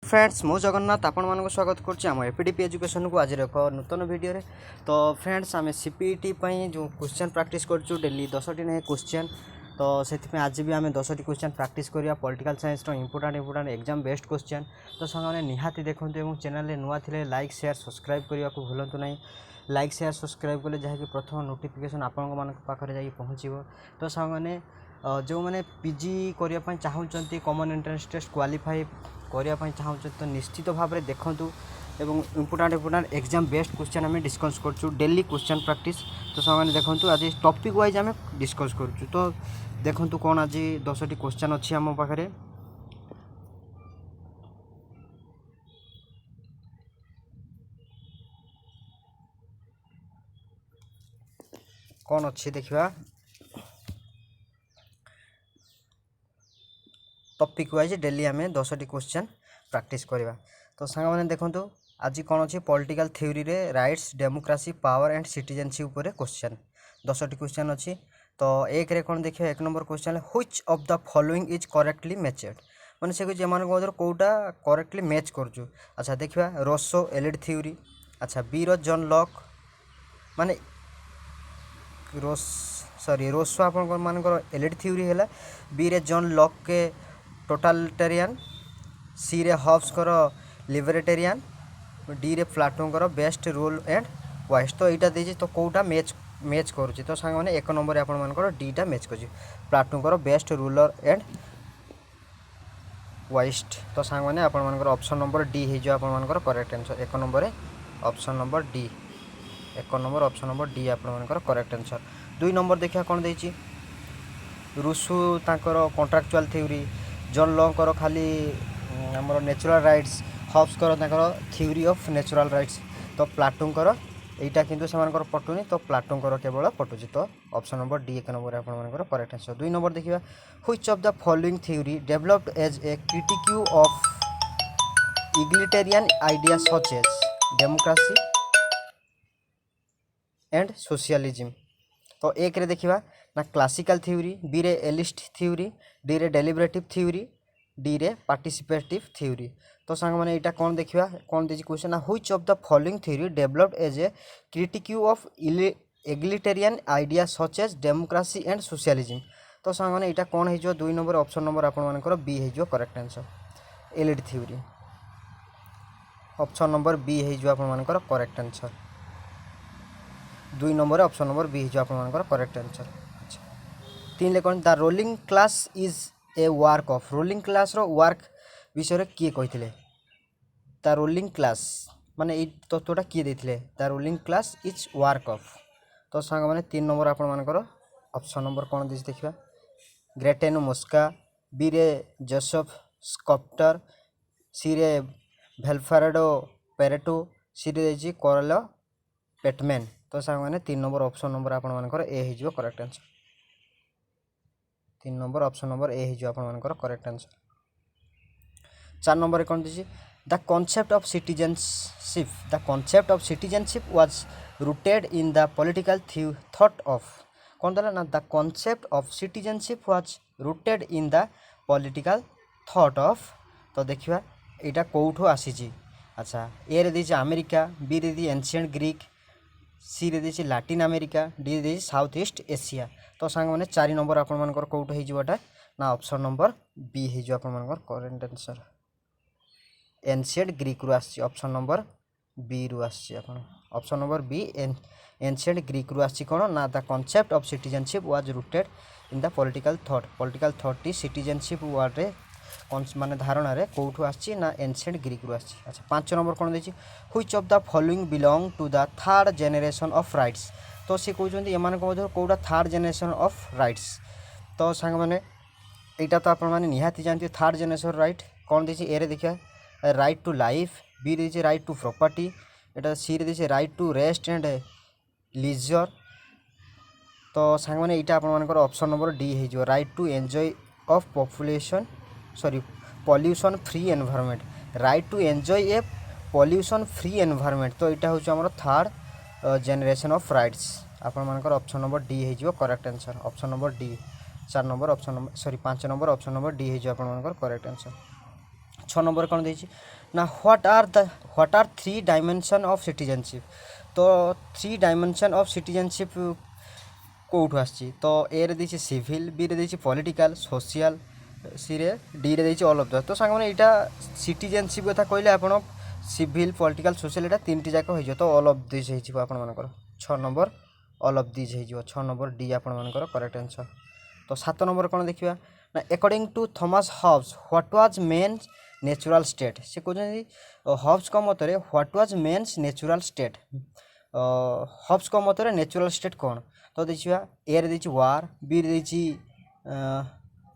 Friends मु जगन्नाथ आपण मानक स्वागत करुच्ची आम एपीडीपी एजुकेशन को आज एक नूतन वीडियो रे। तो फ्रेंड्स आम सीपीटी जो क्वेश्चन प्रैक्टिस करूँ डेली 10टी ना क्वेश्चन। तो से आज भी आम 10टी क्वेश्चन प्रैक्टिस करिया political science important exam best question. तो सामने निहाती देखते और चैनल नुआ थे लाइक शेयर सब्सक्राइब करने को भूलु ना। लाइक शेयर सब्सक्राइब कले जहाँकि प्रथम नोटिफिकेशन आपण पाखे पहुँचो। तो सामने जो मैंने पीजी करने चाहते कॉमन एंट्रेंस टेस्ट क्वालिफाई करने चाहते तो निश्चित भाव में देखूँ एवं इंपोर्टेंट एग्जाम बेस्ट क्वेश्चन आम डिस्कस करूँ डेली क्वेश्चन प्रैक्टिस। तो सामने देखूँ आज टॉपिक वाइज आम डिस्कस करूँ। तो देखूँ कौन आज 10टी क्वेश्चन अच्छी आम पाखे। कौन अच्छी देखा टॉपिक वाइज डेली आम 10टी क्वेश्चन प्रैक्टिस करवा। तो सांग मैंने देखूँ आज कौन अच्छी पॉलिटिकल थ्योरी रे rights democracy power and citizenship उपर क्वेश्चन 10टी क्वेश्चन अच्छी। तो एक रे कौन देखिए एक number question which of the following is correctly matched माने से मध्य कौटा करेक्टली मैच करूँ। अच्छा देखा रोसो एलिड थ्योरी। अच्छा बी रो जॉन लॉक माने रोसो आप एलिड थ्योरी है। बी रे जॉन लॉक के टोटालिटेरियन। सी रे हॉब्स कर लिबरेटेरियन। डी रे प्लाटो कर बेस्ट रूल एंड वाइज। तो यहाँ दे तो कौटा मैच करुच्ची। तो सांग मैंने एक नंबर आपर डीटा मैच कर प्लाटो कर बेस्ट रूलर एंड वाइस्ट। तो सांग मैंने आपर ऑप्शन नंबर डी हो करेक्ट आंसर। एक नंबर ऑप्शन नंबर डी एक नंबर ऑप्शन नंबर डी आपर करेक्ट आंसर। 2 नंबर देखा कौन देची रुसो तांकर कॉन्ट्रैक्चुअल थ्योरी। जॉन लॉ कर खाली आमर नेचुरल राइट्स। हॉब्स कर थ्योरी ऑफ नेचुरल राइट्स। तो प्लाटो कर यहाँ किंतु से पटुनी तो प्लाटो कर केवल पटुची। तो ऑप्शन नंबर डी एक नंबर आपर करेक्ट आंसर। 2 नंबर देखा which of the following theory developed as a critic of egalitarian idea such as democracy and socialism. तो एक रे देखा ना क्लासिकल थ्योरी। बी रे एलिस्ट थ्योरी। डी रे डेलिब्रेटिव थ्योरी। डी रे पार्टिसिपेटिव थ्योरी। तो सांग मैंने यहाँ कौन देखा कौन दीजिए क्वेश्चन ना which of the following theory developed as a critic of egalitarian idea such as democracy and socialism. तो सांग मैंने यहाँ कौन हो 2 नंबर ऑप्शन नंबर आपर बी हो correct answer elite theory. Option number B हो आपर correct answer. 2 number option number B हो आपर करेक्ट आंसर। अच्छा 3 कौन the ruling class is a work of. Ruling class रो वर्क विषय किए कही द रूलिंग क्लास माने ये तत्वटा किए देते the ruling class is work of. तो सांग मैंने 3 नंबर आपर ऑप्शन नंबर कौन दे देखा ग्रेटेन मोस्का। बी रे जोसेफ स्कॉप्टर। सी रे भेल्फारेडो पेरेटो। सी रे कोरल पेटमैन। तो सांग मैंने 3 नंबर ऑप्शन नंबर आपर ए हो correct answer. 3 number option number A हो आपर करेक्ट आंसर। 4 नंबर कौन दीजिए the concept of citizenship was rooted in the political thought of. कौन देला ना the concept of citizenship was rooted in the political thought of. तो देखा यहाँ कौटू आसी। अच्छा ए रे दीजिए अमेरिका। बी रे दी एंशिएंट ग्रीक। सी रे दीजिए लैटिन अमेरिका। डी रे साउथ ईस्ट एशिया। तो सांग मैंने 4 नंबर आपर कौट होटा ना ऑप्शन नंबर बी हो आपर करेक्ट आंसर एंशिएंट ग्रीक रु आसी। ऑप्शन नंबर बी रु आसी option number B ancient Greek रु आसी कौन ना the concept of citizenship was rooted in the political thought टी सिटीजनशिप वर्ड रे माने धारणा रे कौटू आसी ना एंशिएंट ग्रीक रु आसी। अच्छा 5 नंबर कौन देछि which of the following belong to the third generation of rights. तो सी कहते एमान कौटा थर्ड जनरेशन ऑफ राइट्स। तो सांग मैंने यहाँ तो आपण मैंने निहाती जानते थर्ड जनरेशन राइट कौन देछि ए रे देखा राइट टू लाइफ। बी दीजिए राइट टू प्रॉपर्टी। यहाँ सी दीजिए right to rest and leisure. तो सांग मैंने यहाँ आपर ऑप्शन नंबर डी हो right to enjoy of population pollution free environment. Right to enjoy a pollution free environment. तो यहाँ हूँ थर्ड जनरेशन ऑफ राइट्स। आपर ऑप्शन नंबर डी हो correct answer option number D. 4 number option number 5 number option number D हो आपर correct answer. छ number कौन देछि ना what are 3 dimension of citizenship. तो 3 डायमेंशन ऑफ सिटीजनशिप कोठु आछि तो ए रे देछि सिविल, बी रे देछि पॉलिटिकल, सोशल, सी रे डी रे देछि ऑल ऑफ द। तो सांग माने एटा सिटीजनशिप कथा कहले आपण सिविल पॉलिटिकल सोशल एटा तीनटी जाक हो तो ऑल ऑफ दिस हे छिबो आपण मानकर 6 नंबर ऑल ऑफ दिस हे जिवो 6 नंबर डी आपण मानकर करेक्ट आंसर। तो 7 नंबर कौन देखिया ना according to Thomas Hobbes what was mains natural state. से कहते हॉब्स को मतरे what was mains natural state. Hobbs को मतरे नेचुरल स्टेट कौन तो देखिए ए रे देछि वार, बी रे देछि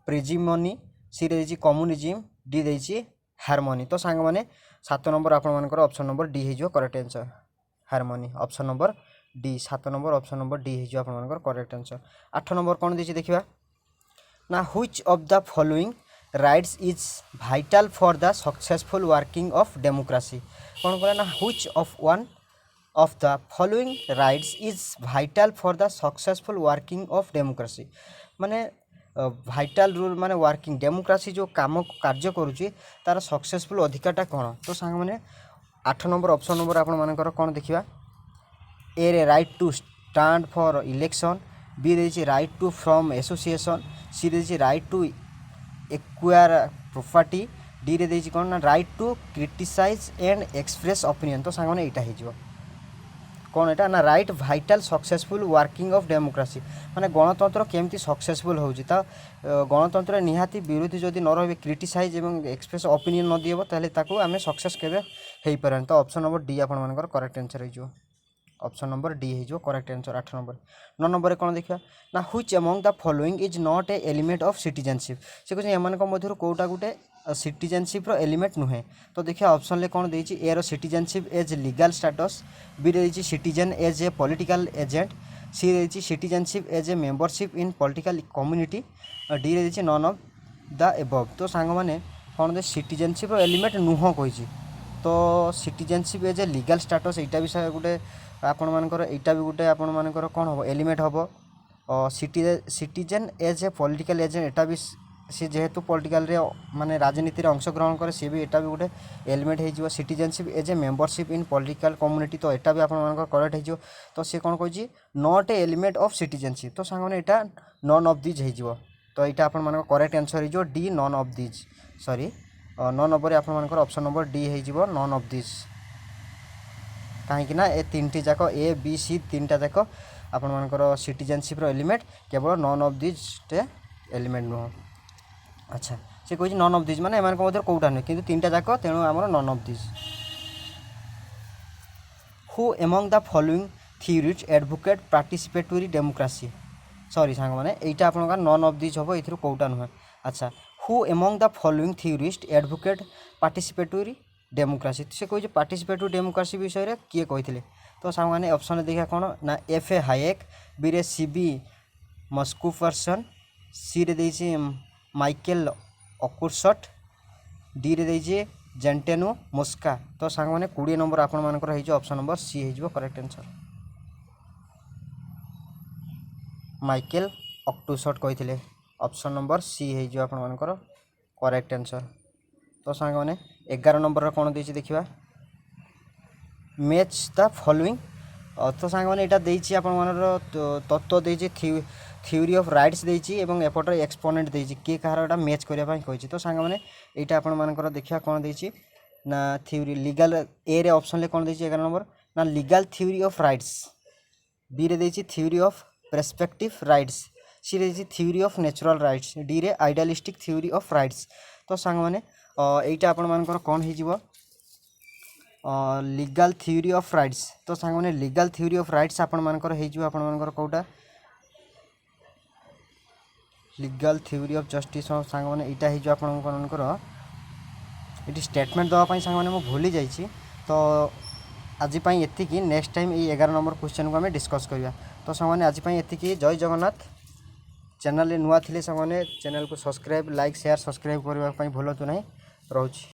प्रिजिमनी, सी रे देछि कम्युनिज्म, डी देछि हार्मोनी। तो सांग माने 7 नंबर आपण मानकर ऑप्शन नंबर डी हे जिवो correct answer harmony option number D 7 number option number D हे जिवो आपण मानकर करेक्ट आंसर। 8 नंबर कौन देछि देखिबा ना which of the following rights is vital for the successful working of democracy. कौन कहला ना which of one of the following rights is vital for the successful working of democracy. माने vital rule माने working democracy जो काम कार्य करूची तार सक्सेसफुल अधिकारटा कौन। तो सांग माने 8 नंबर ऑप्शन नंबर आपण मानकर कौन देखिबा ए रे right to stand for election, B रे right to from association, C रे right to acquire property, D रे देछि कोन ना right to criticise and express opinion. तो सांग माने एटा हे जिवो कौन एटा ना right vital successful working of democracy. माने गणतंत्र केमती सक्सेसफुल होउची ता गणतंत्र निहाती विरोधी जदि न रहबे क्रिटिसाइज एवं एक्सप्रेस ओपिनियन न दियबो ताले ताको आमे सक्सेस केबे हेई परन। तो ऑप्शन नंबर डी आपण मानकर करेक्ट आंसर हे जिवो ऑप्शन नंबर डी है जो करेक्ट आंसर 8 नंबर। 9 नंबर कौन देखिया ना which among the following is not a element of citizenship. से कहते एमान मध्य कोटा गोटे सिटीजनशिप रो एलिमेंट नुहे। तो देखिए ऑप्शन ले कौन देछि ए रो citizenship as legal status, B रे देछि citizen as a political agent, C रे देछि citizenship as a membership in political community, D रे देछि नॉन ऑफ द एबव। तो सांग माने कौन दे सिटीजनशिप रो एलिमेंट नुह कहिछि। तो citizenship as a legal status एटा भी गोटे आपण मानकर एटा भी गोटे आपण मानकर कौन हम एलिमेंट हम citizen as a political agent एटा भी सी जेहेतु पॉलिटिकल रे माने राजनीति रे अंशग्रहण करे सी भी एटा भी गोटे एलिमेंट हे जिवो citizenship as a membership in political community. तो एटा भी आपण मानकर करेक्ट हे जिवो। तो सी कोन कहछि not a element of citizenship. तो सांग माने एटा नॉन ऑफ दिस हे जिवो। तो एटा आपण मानकर करेक्ट आंसर हे जिवो D none of this sorry 9 number आपण मानकर ऑप्शन नंबर डी हे जिवो नॉन ऑफ दिस। कहीं ना ए तीनटी जाक ए बी सी तीनटा जाक आपण मानकर सिटीजनशिप रो एलिमेंट केवल नॉन ऑफ दिस एलिमेंट नुह। अच्छा से कहि नॉन ऑफ दिस माने एमान को मधर कोउटा न किंतु तीनटा जाक तेणु हमर none of this. Who among the following theories advocate participatory democracy. Sorry सांग माने एटा आपण का नॉन ऑफ दिस होबो एथिरो कोउटा नुह। अच्छा who among the following theories advocate participatory democracy. से कहि पार्टिसिपेटरी डेमोक्रेसी विषय रे किए कहिथिले। तो सांग माने ऑप्शन देखा कौन ना एफ ए हायेक, बी रे सी बी मस्कुफरसन, सी रे देछि माइकेल अकुरसट, डी रे देछि जेंटेनु मोस्का। तो सांग माने 20 नंबर आपण मानकर हे जो ऑप्शन नंबर सी हे जो करेक्ट आंसर माइकेल अकुरसट कहिथिले ऑप्शन नंबर सी हे जो आपण मानकर करेक्ट आंसर। तो सांग माने 11 नंबर रे कोन देछि देखिबा मैच द फॉलोइंग। तो सांग माने एटा देछि आपण मानर तत्व देछि थ्योरी ऑफ राइट्स देछि एवं एपटर एक्सपोनेंट देछि के कहार एटा मैच करिया पई कहिछि। तो सांग माने एटा आपण मानकर देखिया कोन देछि ना थ्योरी लीगल ए रे ऑप्शन ले कोन देछि 11 नंबर ना legal theory of rights, B रे देछि theory of perspective rights, C रे देछि theory of natural rights, D रे आइडियलिस्टिक थ्योरी ऑफ राइट्स। तो सांग माने एटा आपण मानकर कोन हे जिवो लीगल थ्योरी ऑफ राइट्स। तो सांग माने लीगल थ्योरी ऑफ राइट्स आपण मानकर हे जिवो आपण मानकर कोटा लीगल थ्योरी ऑफ जस्टिस। सांग माने एटा हे जो आपण मानकर एटी स्टेटमेंट दवा पई सांग माने मो भूली जाईची। तो आज पई एतिकी नेक्स्ट टाइम ए 11 नंबर क्वेश्चन को हमें डिस्कस करिया। तो सांग माने आज पई एतिकी जय जगन्नाथ। चैनल नुआ थिले सांग माने चैनल को सब्सक्राइब लाइक शेयर सब्सक्राइब करबा पई भूलतु नहीं रहउची।